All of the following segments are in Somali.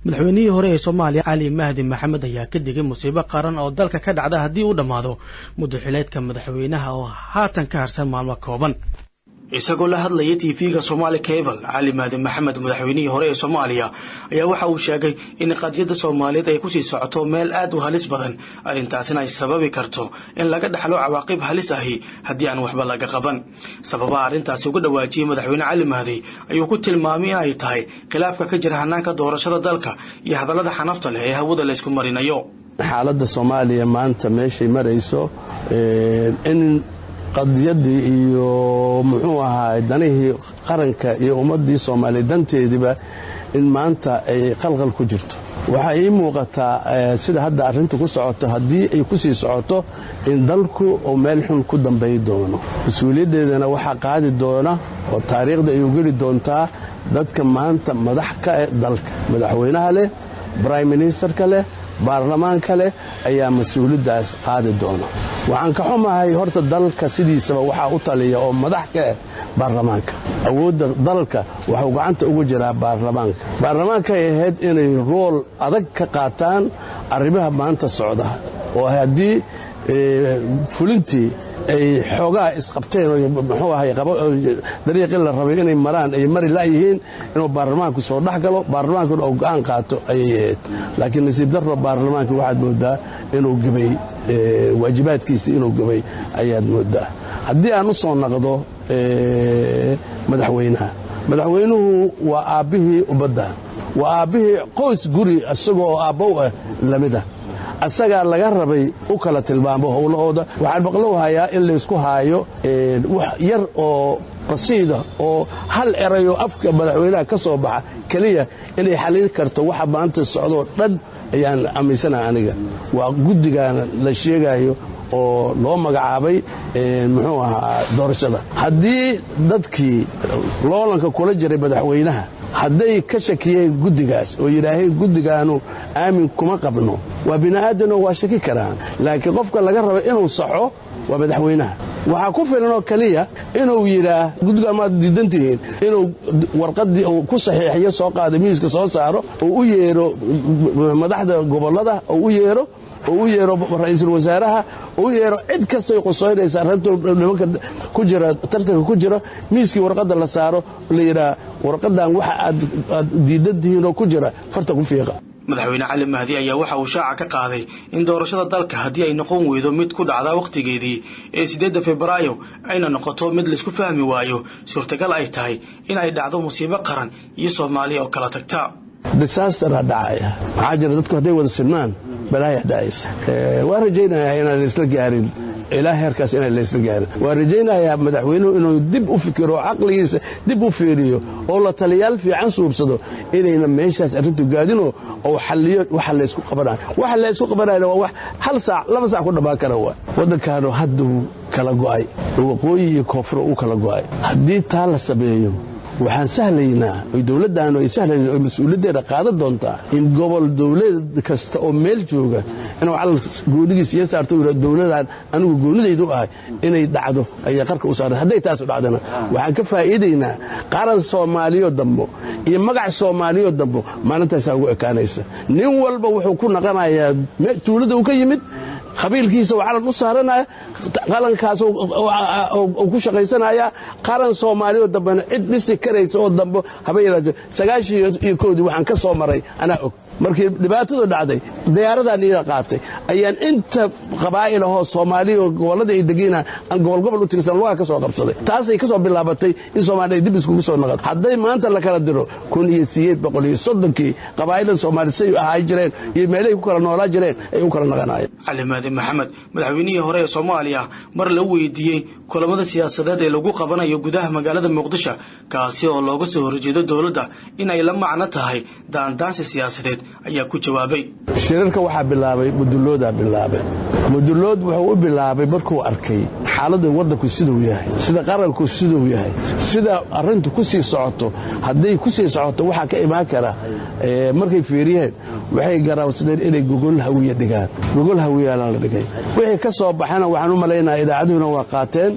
madaxweynihii hore ee Soomaaliya Cali Mahdi Maxamed ayaa ka digay musiibo qaran oo dalka ka dhacda haddii uu dhamaado muddo xileedka madaxweynaha oo haatan ka harsan maalmo kooban isagoo la hadlayay TV-ga Somali Cable Cali Mahdi Maxamed madaxweynihii hore ee Soomaaliya ayaa waxa uu sheegay in qadiyada Soomaaliyeed ay ku sii socoto meel aad u halis badan arintaasina ay sababi karto in laga dhaxlo cawaaqib halis ahi haddii aan waxba laga qaban sababaha arintaasi uga dhawaajiyay madaxweyne Cali Mahdi ayuu ku tilmaamay in ay tahay khilaafka ka jira hanaanka doorashada dalka iyo hadallada xanafta leh ee hawada la isku marinayo xaaladda Soomaaliya maanta meeshay marayso in qadiyadii iyo muxuu ahaa danihii qaranka iyo ummadii Soomaaliyeed danteediba in maanta ay qalqal ku jirto waxa ay muuqataa sida hadda arintu ku socoto haddii ay ku sii socoto in dalku oo meel xun ku dambeey doono mas'uuliyadeedana waxa qaadi doona oo taariikhda ay u geli doontaa dadka maanta madax ka dalka madaxweynaha leh prime minister kale baarlamaanka leh ayaa mas'uuliyadaas qaadi doona waxaan ka xumahay horta dalka sidiisaba waxa u taliya oo madax ka baarlamaanka awoodda dalka waxa uu gacanta ugu jiraa baarlamaanka ay ahayd inay role adag ka qaataan arrimaha maanta socda oo haddii fulintii ay xoogaa isqabteen oo muxuu ahay dariiqii la rabay inay maraan ay mari laayihiin inuu baarlamaanku soo dhaxgalo baarlamaanku uu go'aan qaato ayay ahayd laakiin nasiib darro baarlamaanku waxaad moodaa inuu gabay waajibaadkiisa inuu gabay ayaad moodaa haddii aan u soo noqdo madaxweynuhu waa aabbihii ummadda waa aabbihii qoys guri isagoo aabbow ah lamida asagaa laga rabay u kala tilmaamo howlahooda waxaan maqlow hayaa in la isku haayo wax yar oo qasiida oo hal erayo afka madaxweynaha ka soo baxa kaliya inay xalin karto waxa maanta socdo dhan ayaan aaminsanaa aniga waa guddigan la sheegayo oo loo magacaabay muxuu ahaa doorashada haddii dadkii loolanka kula jiray madaxweynaha hadday ka shakiyeen guddigaas oo yidhaaheen guddigaanu aamin kuma qabno waa bini'aadanoo waa shaki karaan laakiin qofka laga raba inuu saxo waa madaxweynaha waxaa ku filan oo kaliya inuu yidhaah guddiga maad diidantihiin inuu warqaddii uu ku saxiixiyo soo qaado miiska soo saaro oo u yeero madaxda gobollada oo u yeero ra'iisul wasaaraha oo u yeero cid kastay qosoynaysa arrinta nimanka ku jira tartanka ku jira miiskii warqadda la saaro la yidhaah warqaddan waxa aad diidantihiin oo ku jira farta ku fiiqa madaxweyne Cali Mahdi ayaa waxa uu shaaca ka qaaday in doorashada dalka haddii ay noqon weydo mid ku dhacda waqtigeedii ee 8 Febraayo ayna noqoto mid la isku fahmi waayo suurtagal ay tahay in ay dhacdo musiibo qaran iyo Soomaaliya oo kala tagta disaster dhacaya waxa jira dadku hadday wada sinmaan balaaya dhacaysa waa rajaynayaa inaan isla gaarin ilaa heerkaas inaan la isla gaarin waa rajaynayaa madaxweynuhu inuu dib u fikiro aqligiisa dib u fiiriyo oo la taliyaal fiican suubsado inayna meeshaas arrintu gaadino oo xalliyo waxa la isku qabanayo waa wax hal saac laba saac ku dhamaan kara waa wadankaanu hadda kala go'ay waqooyi iyo koonfur u kala go'ay haddii taa la sameeyo waxaan sahlaynaa oo dawladdaanu ay sahlayeen oo mas'uuliyaddeeda qaadan doontaa in gobol dawlad kasta oo meel jooga inuu calal goonigiisa iyo saarto dawladan anigu goonidaydu ahay inay dhacdo ayaa qarka u saaran hadday taas u dhacdana waxaan ka faa'iideynaa qaran Soomaaliyo dambo iyo magac Soomaaliyo dambo maalintaas ugu ekaanaysa nin walba wuxuu ku naqanayaa tuulada uu ka yimid qabiilkiisa waa calan u saaranaya qalankaas oo ku shaqaysanaya qaran Soomaaliyo dambana cid dhisi karaysa oo dambo habeeyada 91 waxaan ka soo maray ana og markii dhibaatadu dhacday diyaaradan ila qaatay ayaan inta qabaa'il oo Soomaaliyo gobolada ay degiina aan gobol u tirsan loo ka soo qabsaday taas ay ka soo bilaabatay in Soomaaliya dib isku soo noqdo haday maanta la kala diro 1830 qabaa'ilada Soomaaliyeed ay ahay jireen iyo meelay ku kala noolaa jireen ay u kala naqanayeen Cali Mahdi Maxamed madaxweynihii hore ee Soomaaliya mar la weydiiyay kulamada siyaasadeed ee lagu qabanayo gudaha magaalada Muqdisho kaasi oo looga soo horjeedo dawladda in ay la macno tahay daandaansi siyaasadeed ayaa ku jawaabay shirarka waxa bilaabay mudullood wuxuu u bilaabay markuu arkay xaaladda wadanku sidoo yahay sida qaranku sidoo yahay sida arintu ku sii socoto haday ku sii socoto waxa ka imaan kara markay fiiriyeen waxay garaawsadeen inay gogol hawiye dhigaan gogol hawiye la dhigay wixii ka soo baxana waxaan u maleynayaa idaacaduhuna waa qaateen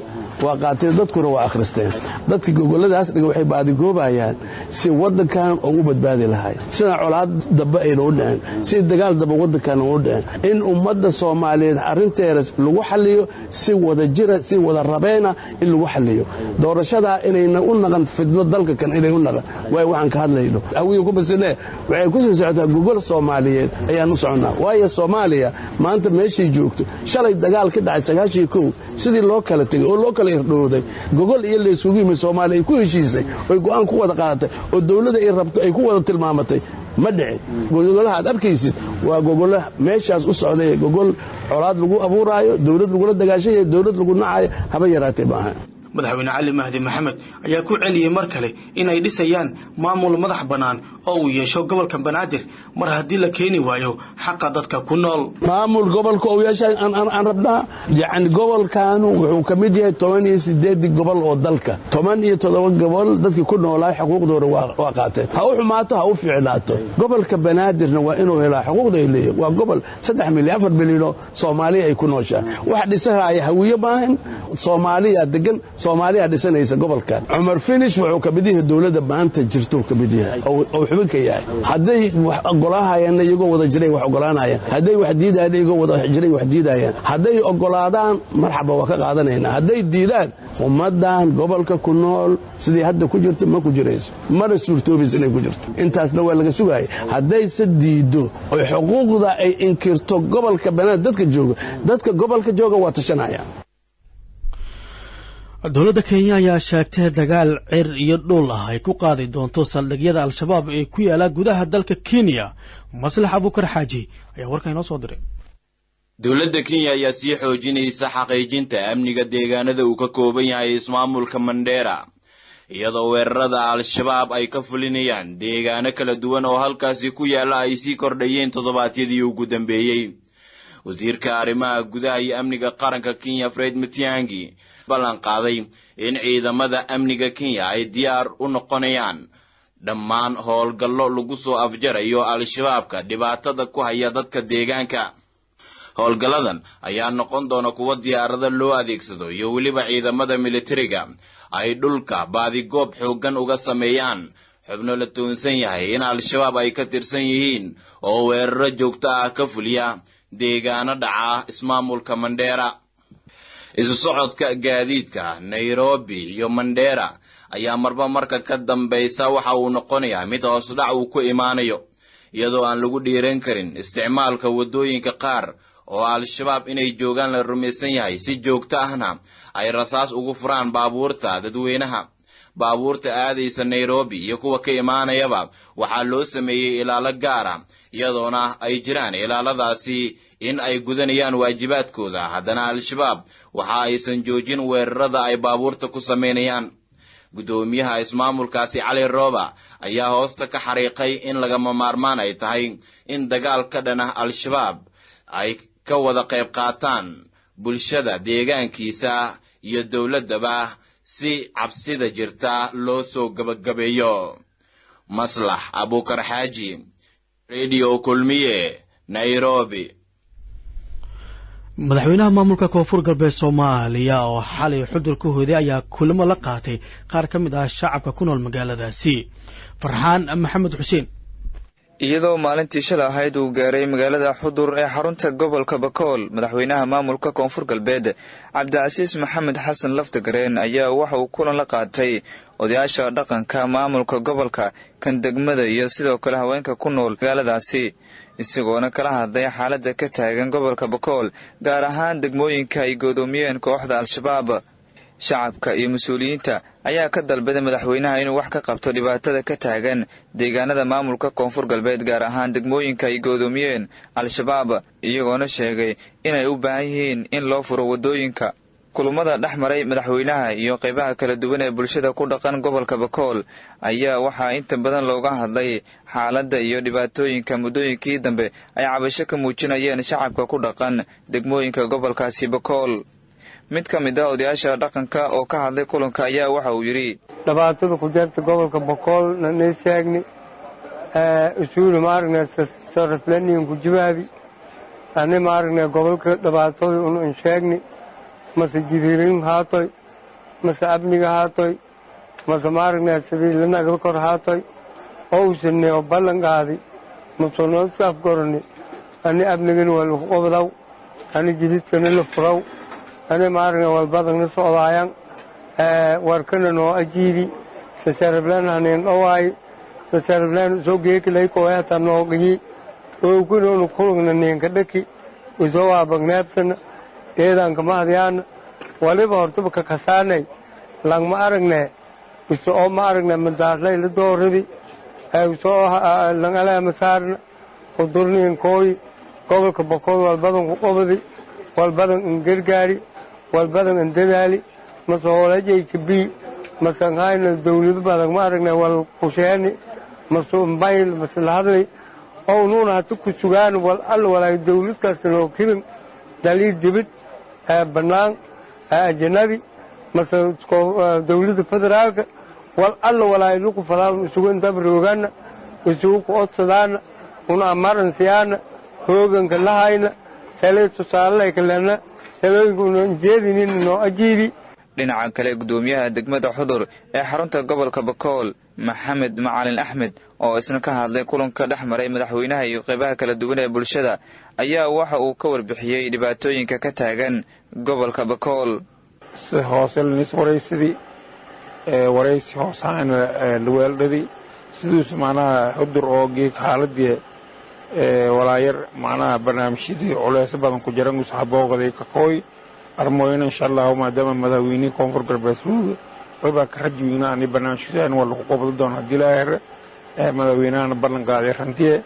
waa qaateen dadkuna waa akhristeen dadkii gogolladaas dhiga waxay baadigoobayaan si waddankan oo u badbaadi lahay sida colaad daba ayna u dhicin si dagaal daba waddankan u dhicin in ummadda Soomaaliyeed arrinteeda lagu xalliyo si wada jira si wada rabeena in lagu xalliyo doorashada inayna u naqan fidno dalka kan inay u naqan way waxaan ka hadlayno awiyo ku basine waxay ku soo socotaa gogol Soomaaliyeed ayaan u soconaa waayo Soomaaliya maanta meeshii joogto shalay dagaal ka dhacay 91 sidii loo kala tagay oo loo kala irdhooday gogol iyo la isugu yimid Soomaaliya ku heshiisay oo go'aan ku wada qaadatay oo dawladda ay rabto ay ku wada tilmaamatay ma dhicin gogolaha aad arkaysid waa gogolaha meeshaas u socday gogol colaad lagu abuuraayo dawlad lagu la dagaashayo dawlad lagu nacayo haba yaraatay baahan madaxweyne cali mahdi maxamed ayaa ku celiyay mar kale in ay dhisayaan maamul madax banaan oo uu yeesho gobolka Banaadir mar haddii la keeni waayo xaqa dadka ku nool maamul gobolka oo yeeshay aan rabnaa yani gobolkaanu wuxuu ka mid yahay 18 gobol oo dalka 17 gobol dadkii ku noolaa xuquuqdooda waa qaateen ha u xumaato ha u fiicnaato gobolka Banaadirna waa inuu helaa xuquuqda ay leeyahay waa gobol 3 milyan 4 milyan Soomaali ay ku nooshaa wax dhisahaya hawiye baahan Soomaaliya degan Soomaaliya dhisanaysa gobolka Umar Finish wuxuu ka mid yahay dawladda maanta jirto ka mid yahay oo xubin ka yahay haday wax ogolaahayeen iyagoo wada jiray wax ogolaanayeen haday wax diidayeen iyagoo wada jiray wax diidayeen haday ogolaadaan marxaba waa ka qaadanayna haday diidaan ummadan gobolka ku nool sidii hadda ku jirto ma ku jirayso mana suurtoobis inay ku jirto intaasna waa laga sugayay haday diido oo xuquuqda ay inkirto gobolka Banaadir dadka gobolka jooga waa tashanayaan dawladda Kenya ayaa sheegtay dagaal cir iyo dhul ah ay ku qaadi doonto saldhigyada al-shabaab ee ku yaala gudaha dalka Kenya Maslax Abukar Xaaji ayaa warka inoo soo diray dawladda Kenya ayaa sii xoojinaysa xaqiijinta amniga deegaanada uu ka kooban yahay ismaamulka Mandera iyadoo weerarada al-shabaab ay ka fulinayaan deegaano kala duwan oo halkaasi ku yaala ay sii kordhayeen toddobaadyadii ugu dambeeyay wasiirka arrimaha gudaha iyo amniga qaranka Kenya Fred Matiang'i ballan qaaday in ciidamada amniga Kenya ay diyaar u noqonayaan dhammaan howlgallo lagu soo afjarayo al-shabaabka dhibaatada ku haya dadka deegaanka howlgalladan ayaa noqon doona kuwa diyaarada loo adeegsado iyo waliba ciidamada militariga ay dhulka baadigoob xoogan uga sameeyaan xubno la toonsan yahay in al-shabaab ay ka tirsan yihiin oo weeraro joogto ah ka fuliya deegaano dhaca ismaamulka Mandera isu socodka gaadiidka Nairobi iyo Mandera ayaa marba marka ka dambaysa waxa uu noqonayaa mid hoos dhac uu ku imaanayo iyadoo aan lagu dhiiran karin isticmaalka wadooyinka qaar oo al-shabaab inay joogaan la rumaysan yahay si joogto ahna ay rasaas ugu furaan baabuurta dadweynaha baabuurta aadaysa Nairobi iyo kuwa ka imaanayaba waxaa loo sameeyay ilaalo gaar ah iyadoona ay jiraan ilaaladaasi in ay gudanayaan waajibaadkooda haddana al-shabaab waxa aysan joojin weerarada ay baabuurta ku sameynayaan gudoomiyaha ismaamulkaasi Cali Rooba ayaa hoosta ka xariiqay in lagama maarmaan ay tahay in dagaal ka dhan ah al-shabaab ay ka wada qayb qaataan bulshada deegaankiisa iyo dawladaba si cabsida jirta loo soo gabagabeeyo Maslax Abukar Xaaji Radio Kulmiye Nairobi madaxweynaha maamulka koonfur galbeed Soomaaliya oo xalay xudur ku hooday ayaa kulamo la qaatay qaar ka mid ah shacabka ku nool magaaladaasi Farxaan Maxamed Xuseen iyadoo maalintii shalay ahayd uu gaaray magaalada Xudur ee xarunta gobolka Bakool madaxweynaha maamulka koonfur galbeed Cabdicasiis Maxamed Xasan Laftagareen ayaa waxa uu kulan la qaatay odayaasha dhaqanka maamulka gobolka kan degmada iyo sidoo kale haweenka ku nool magaaladaasi isagoona kala hadlay xaaladda ka taagan gobolka Bakool gaar ahaan degmooyinka ay godoomiyeen kooxda al-shabaab shacabka iyo mas'uuliyiinta ayaa ka dalbaday madaxweynaha inuu wax ka qabto dhibaatada ka taagan deegaanada maamulka koonfur galbeed gaar ahaan degmooyinka ay godoomiyeen al-shabaab iyagoona sheegay inay u baahan yihiin in loo furo wadooyinka kulamada dhexmaray madaxweynaha iyo qaybaha kala duwan ee bulshada ku dhaqan gobolka Bakool ayaa waxaa inta badan looga hadlay xaaladda iyo dhibaatooyinka muddooyinkii dambe ay cabasho ka muujinayeen shacabka ku dhaqan degmooyinka gobolkaasi Bakool mid ka mid ah odayaasha dhaqanka oo ka hadlay kulanka ayaa waxa uu yiri dhibaatada ku jirta gobolka Bakool na sheegni usuul maarna sarflaniin ku jawaabi ani maarna gobolka dhibaatada uu sheegni masjidirin haatoy mase amniga haatoy mase maaragnaa sidii lanagda kor haatoy owsane oo ballan qaadi masoonooska afgorani ani amnigani waa lagu qobdaw ani jididkani la furaw ani maaragnaa walbadagna socdaayan warkana noo ajiibi sasarablaan haneen dhowaayi sasarablaan soo geekilay kooyata noogiyi ooginoonu kulugna neenka dhaki usoo waabagnaabsana eedaanka mahadyaana waliba hortaba ka kasaanay lang ma aragne uso oo ma aragne madaaslay la dooradi usoo lang alaa masaarna udurniin kooyi gobolka Boqol walbadan ku qobadi walbadan in gargaari walbadan in dadaali masoolajay kabi masangayna dawlad badan ma aragne wal kusheeni masoo mbayl maslahadlay oo nuuna hatu ku sugaan wal al walay dawlad kasta loo kirin dalii dibid banaan ajnabi masoo dawladda federaalka wal al walay lugu fadaan sugan dabrogana isugu qodsadaan una maran siyaana hooganka lahayna saleeto saalay kalena sababuna jeedinin noo ajiibi dhinaca kale gudoomiyaha degmada Xudur ee xarunta gobolka Bakool Maxamed Macalin Axmed oo isna ka hadlay kulanka dhexmaray madaxweynaha iyo qaybaha kala duwan ee bulshada ayaa waxa uu ka warbixiyay dhibaatooyinka ka taagan gobolka Bakool si hoose waraysidii waraysi hoosaan luweeldadii sidoo macnaha Xudur oo geek xaaladii walaayar macnaha barnaamijyadii culays badan ku jiran saxaabooqday ka kooy armooyna insha Allah maadaama madaxweynaha koonfur galbeed waba ka rajwina ani barnaamijyada wala ku qobdo doona dilaayar madaxweynaha ballan qaaday rantiye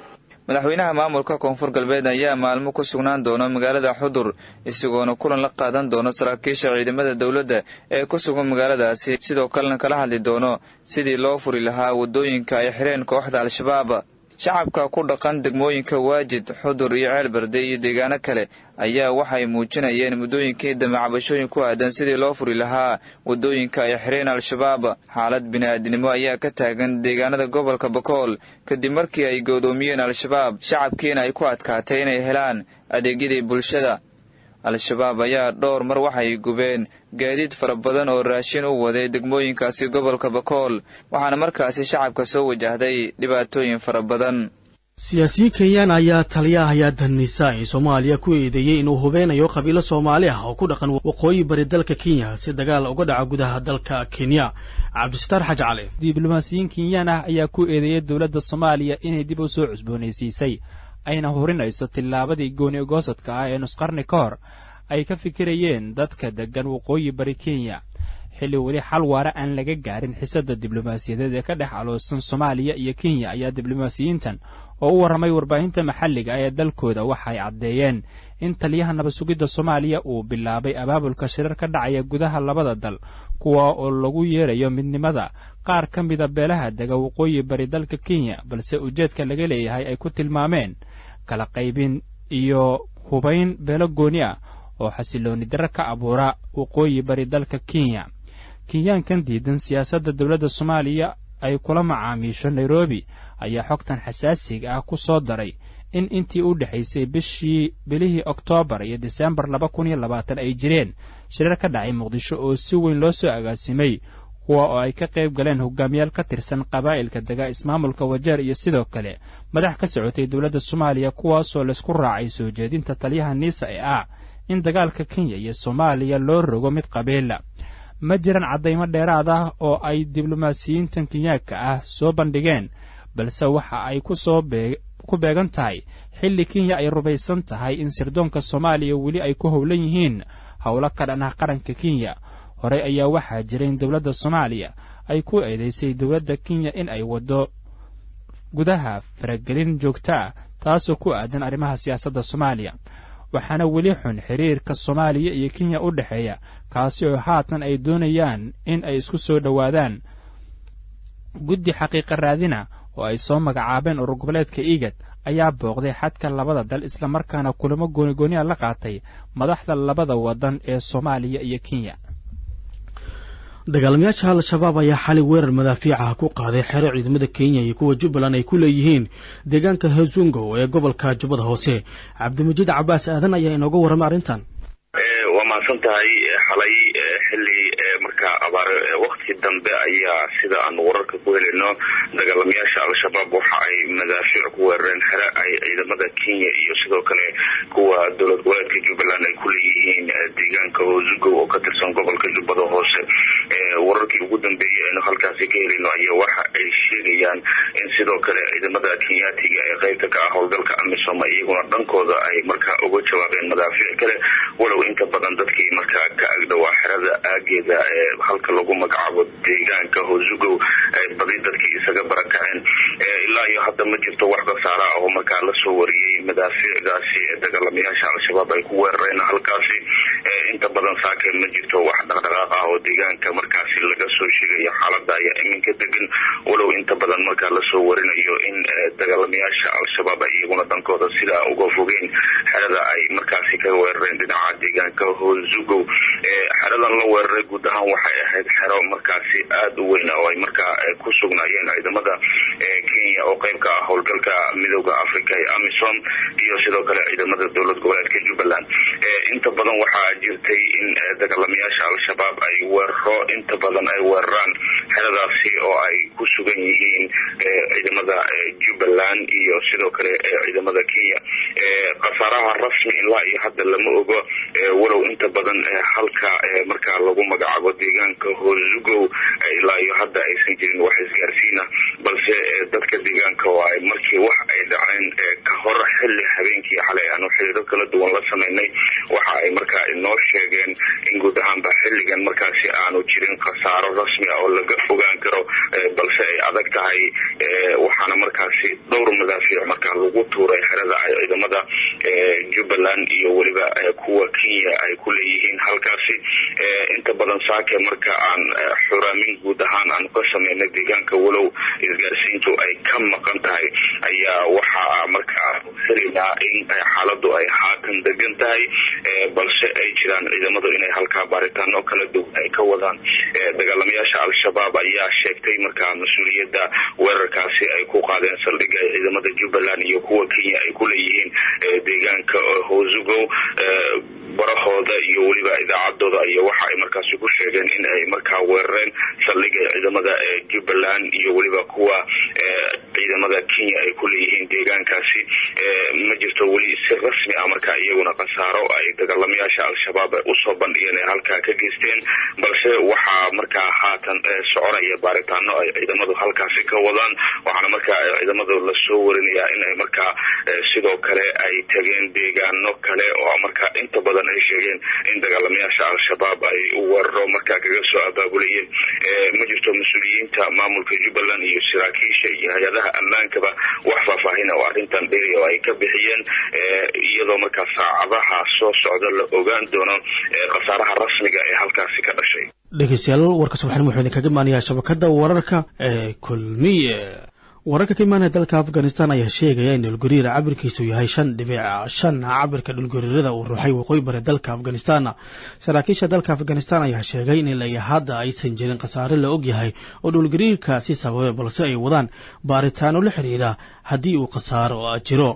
madaxweynaha maamulka koonfur galbeed ayaa maalmo ku sugnaan doona magaalada Xudur isagoona kulan la qaadan doona saraakiisha ciidamada dawladda ee ku sugan magaaladaasi sidoo kalena kala hadli doono sidii loo furi lahaa wadooyinka ay xireen kooxda al-shabaab shacabka ku dhaqan degmooyinka Waajid Xudur iyo Ceelbarde iyo deegaano kale ayaa waxay muujinayeen mudooyinkii damacabashooyin ku aadan sidii loo furi lahaa wadooyinka ay xireen al-shabaab xaalad bini'aadanimo ayaa ka taagan deegaanada gobolka Bakool kadib markii ay go'doomiyeen al-shabaab shacabkiina ay ku adkaatay inay helaan adeegyada bulshada al-shabaab ayaa dhowr mar waxay gubeen gaadiid fara badan oo raashin u waday degmooyinkaasi gobolka Bakool waxaana markaasi shacabka soo wajahday dhibaatooyin fara badan siyaasiyiin Kenyan ayaa taliyaha hay'adda Nisaa ee Soomaaliya ku eedeeyay inuu hubeynayo qabiilo Soomaali ah oo ku dhaqan waqooyi bari dalka Kenya si dagaal uga dhaca gudaha dalka Kenya Cabdistar Xaj Cali diblomaasiyiin Kenyan ah ayaa ku eedeeyay dawladda Soomaaliya inay dib u soo cusboonaysiisay ayna horinayso tilaabadii gooni goosadka ah ee nusqarni ka hor ay ka fikirayeen dadka degan waqooyi bari Kenya xilli wali xal waara aan laga gaarin xiisada diblomaasiyadeed ee ka dhex aloosan Soomaaliya iyo Kenya ayaa diblomaasiyiintan oo u waramay warbaahinta maxalliga ee dalkooda waxay cadeeyeen in taliyaha nabad sugidda Soomaaliya uu bilaabay abaabulka shirar ka dhacaya gudaha labada dal kuwa oo lagu yeerayo midnimada qaar ka mid ah beelaha dega waqooyi bari dalka Kenya balse ujeedka laga leeyahay ay ku tilmaameen kala qaybin iyo hubayn beelo gooni ah oo xasilooni darro ka abuura waqooyi bari dalka Kenya Kenyan diidan siyaasadda dawladda Soomaaliya ay kula macaamiisho Nairobi ayaa xogtan xasaasiga ah ku soo daray in intii u dhaxaysay bilihii Oktoobar iyo Diseembar 2020 ay jireen shirar ka dhacay Muqdisho oo si weyn loo soo agaasimay kuwa oo ay ka qayb galeen hogaamiyaal ka tirsan qabaa'ilka dega ismaamulka Wajeer iyo sidoo kale madax ka socotay dawladda Soomaaliya kuwaas oo la isku raacay soo jeedinta taliyaha Nisaa ee ah in dagaalka Kenya iyo Soomaaliya loo rogo mid qabiil ma jiran cadeymo dheeraad ah oo ay diblomaasiyiintan Kenyaanka ah soo bandhigeen balse waxa ay ku beegan tahay xilli Kenya ay rubaysan tahay in sirdoonka Soomaaliya weli ay ku howlan yihiin hawlo ka dhan ah qaranka Kenya hore ayaa waxaa jiray in dawladda Soomaaliya ay ku eedeysay dawladda Kenya in ay wado gudaha faragelin joogto ah taasoo ku aadan arrimaha siyaasadda Soomaaliya waxaana weli xun xiriirka Soomaaliya iyo Kenya u dhaxeeya kaasi oo haatan ay doonayaan in ay isku soo dhawaadaan guddi xaqiiqo raadina oo ay soo magacaabeen urur goboleedka IGAD ayaa booqday xadka labada dal isla markaana kulamo gooni la qaatay madaxda labada wadan ee Soomaaliya iyo Kenya dagaalamayaasha al-shabaab ayaa xalay weerar madaafiica ku qaaday xero ciidamada Kenya iyo kuwa Jubbaland ay ku leeyihiin deegaanka Hezungo ee gobolka Jubbada Hoose Cabdimajid Cabaas aadan ayaa inooga waramay arintan وما سنتهي حلي حلي مركا أبار وقت dambe ayaa sida aan wararka ku helino dagaalamayaasha al-shabaab waxa ay madaafiic ku weerareen xero ay ciidamada Kenya iyo sidoo kale kuwa dowlad goboleedka Jubbaland ay ku leeyihiin deegaanka Hozugo oo ka tirsan gobolka Jubbada Hoose wararkii ugu dambeeyay ee halkaas ka helino ayaa waxa ay sheegayaan in sidoo kale ciidamada Kenyaatiga ay qaybta ka ah howlgalka AMISOM iyaguna dhankooda ay markaa uga jawaabeen madaafiic kale walow inta badan dadkii markaa ka agdhawaa xerada aageeda halka lagu magacaabo deegaanka Hozugo ay badi dadkii isaga barakaceen ilaa iyo hadda ma jirto wax khasaare ah oo markaa la soo wariyay madaafiicdaasi dagaalamayaasha al-shabaab ay ku weerareen halkaasi inta badan saakay ma jirto wax dhaqdhaqaaq ah oo deegaanka markaasi laga soo sheegayo xaaladda ayaa iminka degan walow inta badan markaa la soo warinayo in dagaalamayaasha al-shabaab ay iyaguna dhankooda sida uga fogeen xerada ay markaasi ka weerareen dhinaca deegaanka Hozugo xeradan la weeraray guud ahaan waxay ahayd xero markaasi aad u weyn oo ay markaa ku sugnaayeen ciidamada Kenya oo qayb ka ah howlgalka midowga Afrika ee AMISOM iyo sidoo kale ciidamada dowlad goboleedka Jubbaland inta badan waxa jirtay in dagaalamayaasha al-shabaab ay weeraro inta badan ay weeraraan xeradaasi oo ay ku sugan yihiin ciidamada Jubbaland iyo sidoo kale ciidamada Kenya qasaaraha rasmi ilaa iyo hadda lama ogo walow inta badan halka markaa lagu magacaabo deegaanka Hozugo ilaa iyo hadda aysan jirin wax isgaarsiina balse dadka deegaanka oo ay markii wax ay dhaceen ka hor xilli habeenkii xalay aan xiriiro kala duwan la sameynay waxa ay markaa inoo sheegeen in guud ahaanba xilligan markaasi aanu jirin khasaaro rasmi ah oo laga fogaan karo balse ay adag tahay waxaana markaasi dhowr madaafiic markaa lagu tuuray xerada ay ciidamada Jubbaland iyo waliba kuwa Kenya ay ku leeyihiin halkaasi inta badan saake marka aan xuraamin guud ahaan aan ka sameynay deegaanka walow isgaarsiintu ay ka maqan tahay ayaa waxa markaa xiriirnaa in xaaladdu ay haatan degan tahay balse ay jiraan ciidamadu inay halkaa baaritaano kala duwan ay ka wadaan dagaalamayaasha al-shabaab ayaa sheegtay markaa mas'uuliyadda weerarkaasi ay ku qaadeen saldhigga ciidamada Jubbaland iyo kuwa Kenya ay ku leeyihiin deegaanka Hozugo barahooda iyo waliba idaacadooda iyo waxa ay markaasi ku sheegeen in ay markaa weerareen saldhigga ciidamada Jubbaland iyo waliba kuwa ciidamada Kenya ay ku leeyihiin deegaankaasi ma jirto wali si rasmi ah markaa iyaguna qasaaro ay dagaalamayaasha al-shabaab u soo bandhigeen halka ka geysteen balse waxa markaa haatan soconaya baaritaano ay ciidamadu halkaasi ka wadaan waxaana markaa ciidamadu la soo warinaya in ay markaa sidoo kale ay tageen deegaano kale oo markaa inta badan ay sheegeen in dagaalamayaasha al-shabaab ay weeraro markaa kaga soo abaabulayeen ma jirto mas'uuliyiinta maamulka Jubbaland iyo saraakiisha iyo hay'adaha ammaankaba wax faahfaahin oo arrintan dheeri oo ay ka bixiyeen iyadoo markaa saacadaha soo socda la ogaan doono qasaaraha rasmiga ee halkaasi ka dhashay dhegeystayaal warka subaxnimo wuxuu idinkaga imaanayaa shabakadda wararka kulmiye wararka ka imaanaya dalka Afghanistan ayaa sheegaya in dhulgariira cabirkiisu yahay 5.5 cabirka dhulgariirada uu ruuxay waqooyi bari dalka Afghanistan saraakiisha dalka Afghanistan ayaa sheegay in ilaa hadda aysan jirin khasaare la og yahay oo dhulgariirkaasi sababay balse ay wadaan baaritaano la xiriira haddii uu khasaaro jiro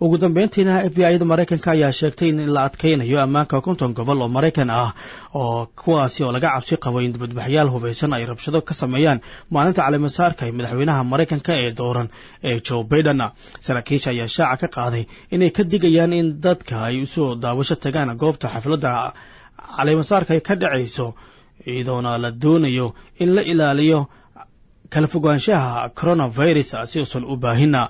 ugu dambeyntiina FBI-da Mareykanka ayaa sheegtay in la adkeynayo ammaanka 50 gobol oo Mareykan ah oo kuwaasi oo laga cabsi qabo in dibadbaxyaal hubeysan ay rabshado ka sameeyaan maalinta caleemasaarka ee madaxweynaha Mareykanka ee dooran Joe Biden saraakiisha ayaa shaaca ka qaaday inay ka digayaan in dadka ay u soo daawasho tagaan goobta xafladda caleemasaarka ay ka dhacayso iyadoona la doonayo in la ilaaliyo kala fogaanshaha coronavirus si uusan u baahina